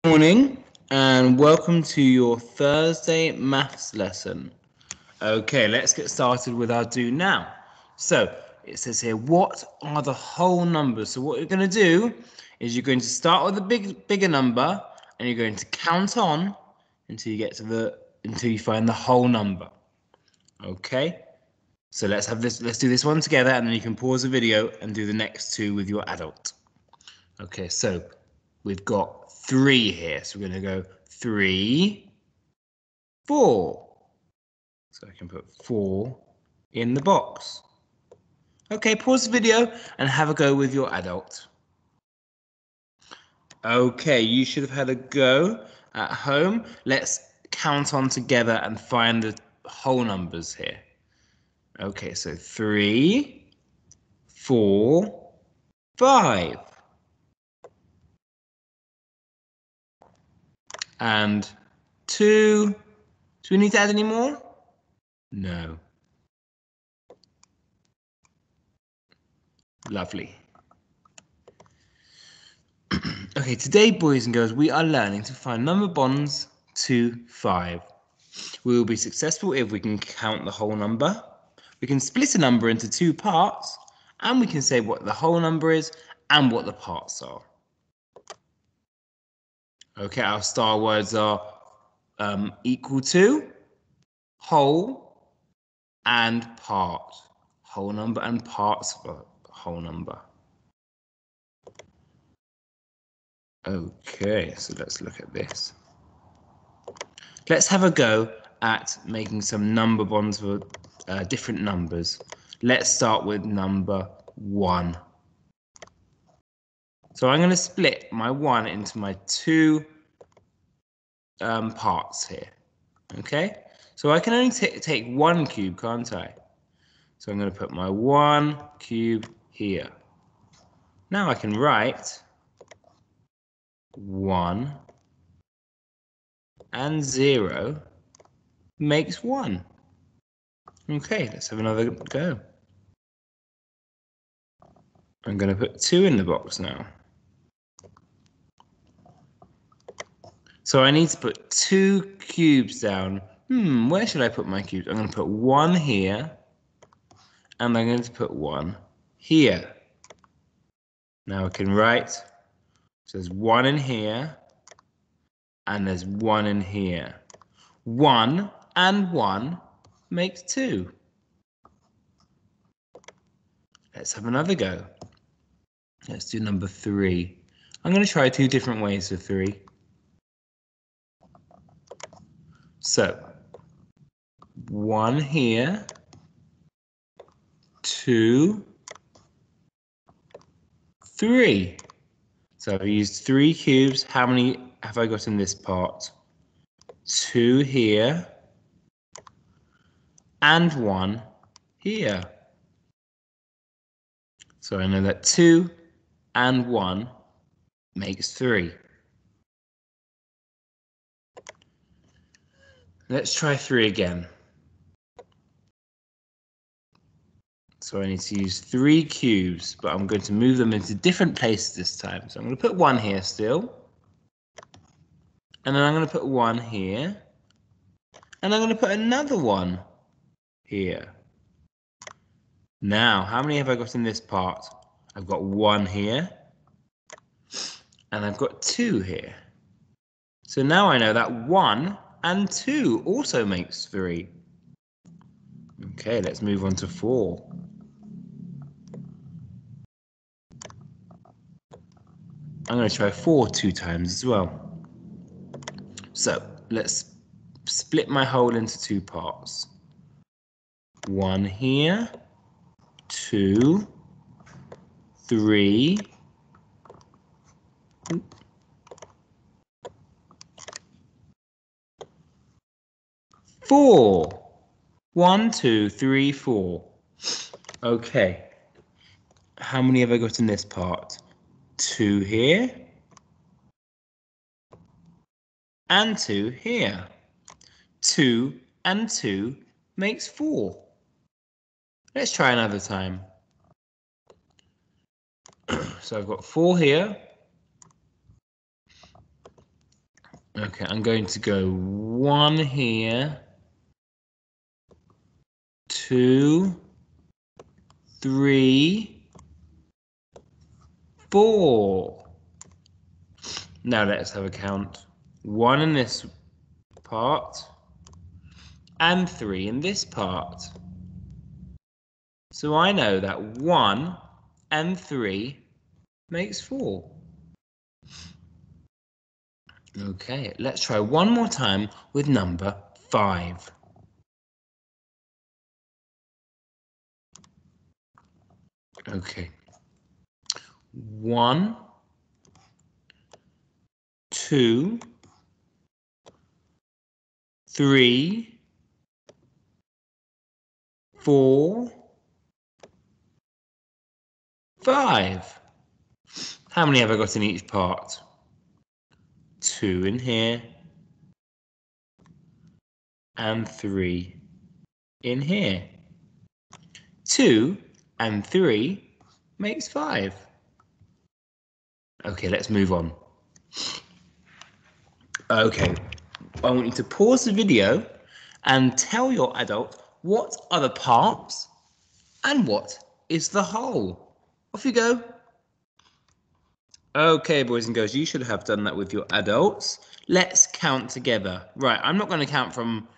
Morning and welcome to your Thursday maths lesson. Okay, let's get started with our do now. So it says here, what are the whole numbers? So what you're going to do is you're going to start with a bigger number and you're going to count on until you get to until you find the whole number. Okay, so let's do this one together, and then you can pause the video and do the next two with your adult. Okay, so we've got 3 here, so we're going to go 3, 4. So I can put 4 in the box. Okay, pause the video and have a go with your adult. Okay, you should have had a go at home. Let's count on together and find the whole numbers here. Okay, so 3, 4, 5. And 2. Do we need to add any more? No. Lovely. Okay, today, boys and girls, we are learning to find number bonds to 5. We will be successful if we can count the whole number. We can split a number into 2 parts, and we can say what the whole number is and what the parts are. Okay, our star words are equal to, whole, and part. Whole number and parts of a whole number. Okay, so let's look at this. Let's have a go at making some number bonds for different numbers. Let's start with number 1. So I'm going to split my 1 into my 2 parts here. Okay, so I can only take 1 cube, can't I? So I'm going to put my 1 cube here. Now I can write 1 and 0 makes 1. Okay, let's have another go. I'm going to put 2 in the box now. So I need to put 2 cubes down. Where should I put my cubes? I'm going to put 1 here, and I'm going to put 1 here. Now I can write, so there's 1 in here, and there's 1 in here. 1 and 1 makes 2. Let's have another go. Let's do number 3. I'm going to try 2 different ways for 3. So 1 here, 2, 3. So I've used 3 cubes. How many have I got in this part? 2 here and 1 here. So I know that 2 and 1 makes 3. Let's try 3 again. So I need to use 3 cubes, but I'm going to move them into different places this time. So I'm going to put 1 here still. And then I'm going to put 1 here. And I'm going to put another 1 here. Now, how many have I got in this part? I've got 1 here. And I've got 2 here. So now I know that 1 and 2 also makes 3. Okay, let's move on to 4. I'm going to try 4 2 times as well. So let's split my whole into 2 parts. 1 here, 2, 3, 4. 1, 2, 3, 4. Okay. How many have I got in this part? 2 here. And 2 here. 2 and 2 makes 4. Let's try another time. So I've got 4 here. Okay, I'm going to go 1 here, 2, 3, 4. Now let's have a count. 1 in this part and 3 in this part. So I know that 1 and 3 makes 4. Okay, let's try one more time with number 5. Okay. 1, 2, 3, 4, 5. How many have I got in each part? 2 in here and 3 in here. 2 and 3 makes 5. Okay, let's move on. Okay, I want you to pause the video and tell your adult what are the parts and what is the whole. Off you go. Okay, boys and girls, you should have done that with your adults. Let's count together. Right, I'm not going to count from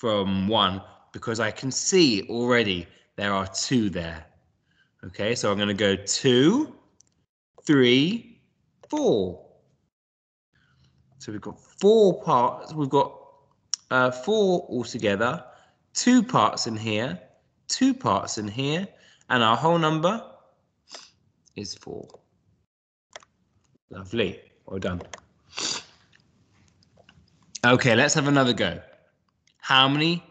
1 because I can see already there are 2 there. Okay, so I'm going to go 2, 3, 4. So we've got 4 parts. We've got 4 altogether. 2 parts in here, 2 parts in here, and our whole number is 4. Lovely. Well done. Okay, let's have another go. How many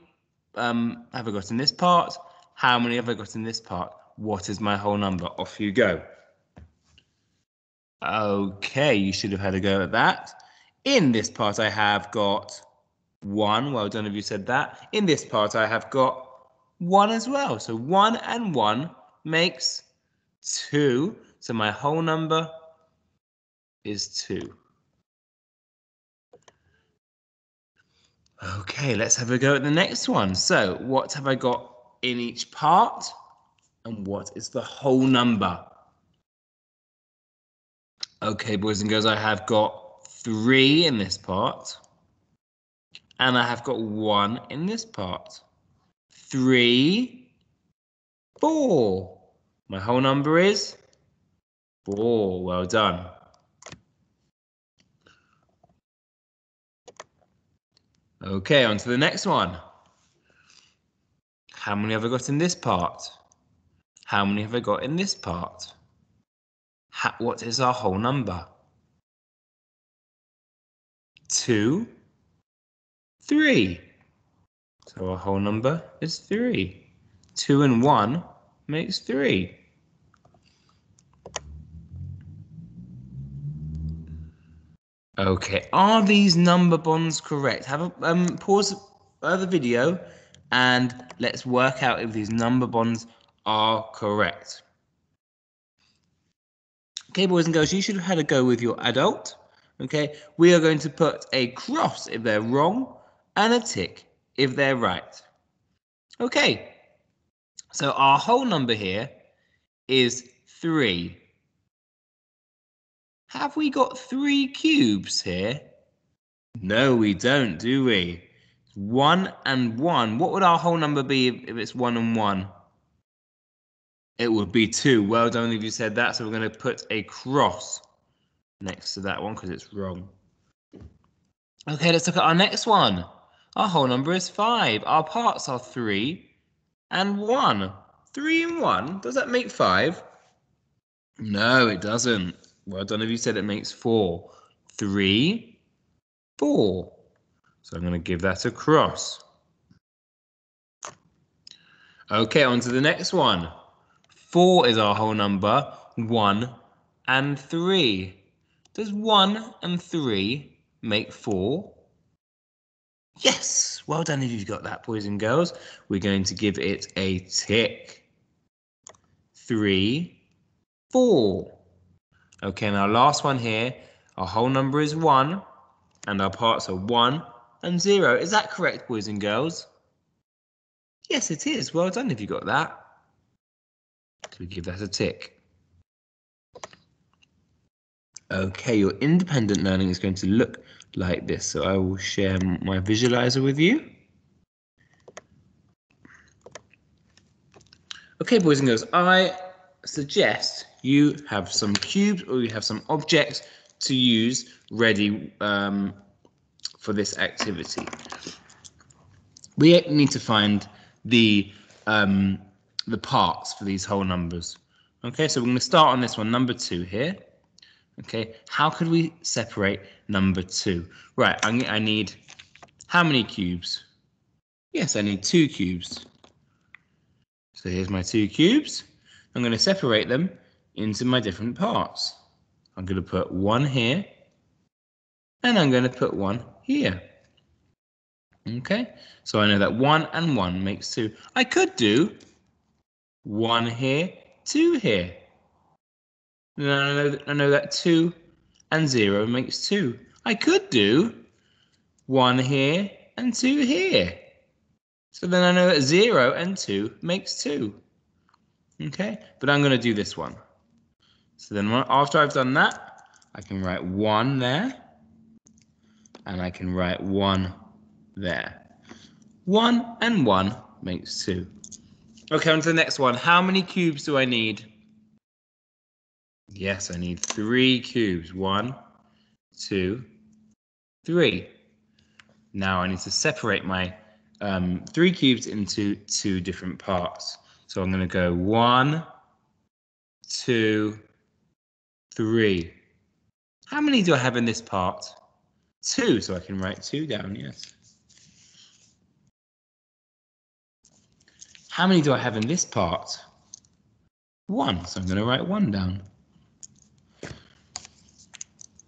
have I got in this part? How many have I got in this part? What is my whole number? Off you go. Okay, you should have had a go at that. In this part, I have got 1. Well done if you said that. In this part, I have got 1 as well. So 1 and 1 makes 2. So my whole number is 2. Okay, let's have a go at the next one. So what have I got in each part? And what is the whole number? Okay, boys and girls, I have got 3 in this part. And I have got 1 in this part. 3, 4. My whole number is 4. Well done. Okay, on to the next one. How many have I got in this part? How many have I got in this part? What is our whole number? 2, 3. So our whole number is 3. 2 and 1 makes 3. Okay, are these number bonds correct? Have a pause the video and let's work out if these number bonds are correct. Okay, boys and girls, you should have had a go with your adult. Okay, we are going to put a cross if they're wrong and a tick if they're right. Okay, so our whole number here is 3. Have we got 3 cubes here? No, we don't, do we? 1 and 1. What would our whole number be if it's 1 and 1? It would be 2. Well done if you said that. So we're going to put a cross next to that one because it's wrong. Okay, let's look at our next one. Our whole number is 5. Our parts are 3 and 1. 3 and 1, does that make 5? No, it doesn't. Well done if you said it makes 4. 3, 4. So I'm going to give that a cross. Okay, on to the next one. 4 is our whole number. 1 and 3. Does 1 and 3 make 4? Yes! Well done if you've got that, boys and girls. We're going to give it a tick. 3, 4. Okay, now last one here. Our whole number is 1. And our parts are 1 and 0. Is that correct, boys and girls? Yes, it is. Well done if you got that. So we give that a tick. Okay, your independent learning is going to look like this. So I will share my visualizer with you. Okay, boys and girls, I suggest you have some cubes or you have some objects to use ready for this activity. We need to find the parts for these whole numbers. Okay, so we're going to start on this one, number 2 here. Okay, how could we separate number 2? Right, I need how many cubes? Yes, I need 2 cubes. So here's my 2 cubes. I'm going to separate them into my different parts. I'm going to put one here, and I'm going to put one here. Okay, so I know that 1 and 1 makes 2. I could do 1 here, 2 here. Then I know that 2 and 0 makes 2. I could do 1 here and 2 here. So then I know that 0 and 2 makes 2. Okay, but I'm going to do this one. So then after I've done that, I can write 1 there, and I can write 1 there. 1 and 1 makes 2. Okay, on to the next one. How many cubes do I need? Yes, I need 3 cubes. 1, 2, 3. Now I need to separate my 3 cubes into 2 different parts. So I'm going to go 1, 2, 3. How many do I have in this part? 2, so I can write 2 down, yes. How many do I have in this part? 1, so I'm going to write 1 down.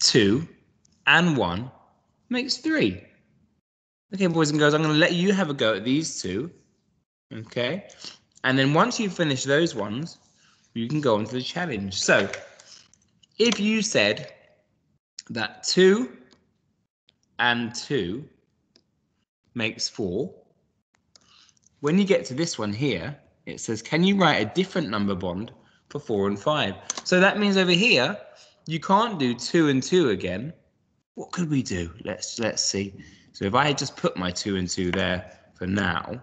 2 and 1 makes 3. Okay, boys and girls, I'm going to let you have a go at these 2. Okay, and then once you finish those ones, you can go on to the challenge. So, if you said that 2 and 2 makes 4, when you get to this one here, it says, can you write a different number bond for 4 and 5? So that means over here, you can't do 2 and 2 again. What could we do? Let's see. So if I had just put my 2 and 2 there for now,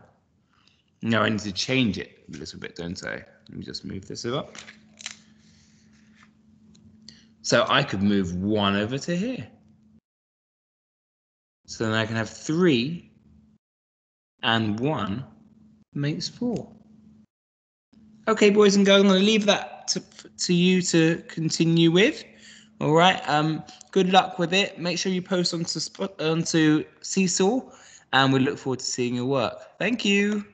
I need to change it a little bit, don't I? Let me just move this up. So I could move 1 over to here. So then I can have 3 and 1 makes 4. Okay, boys and girls, I'm going to leave that to you to continue with. All right. Good luck with it. Make sure you post onto Seesaw, and we look forward to seeing your work. Thank you.